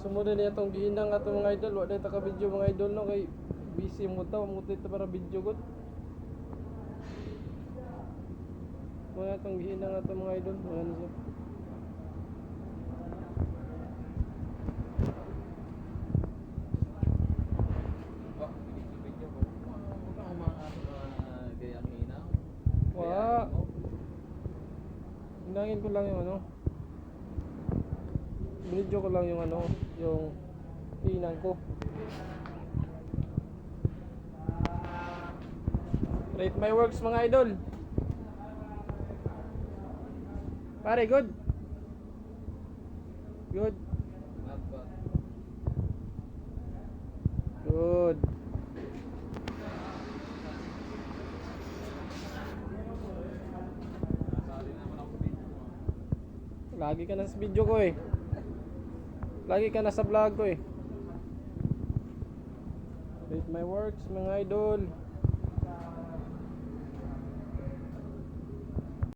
Sumunod niya itong giinang ato mga idol. Wala ito ka video mga idol no. Kay busy mo ito. Muti ito para video good. Mga itong giinang ato mga idol. Mga ano siya. Wah. Hinangin ko lang yung ano. Video ko lang yung ano, yung inang ko. Rate my works mga idol. Pare, good. Good. Good. Lagi ka na sa video ko eh. Lagi ka na sa vlog ko eh. Rate my works mga idol.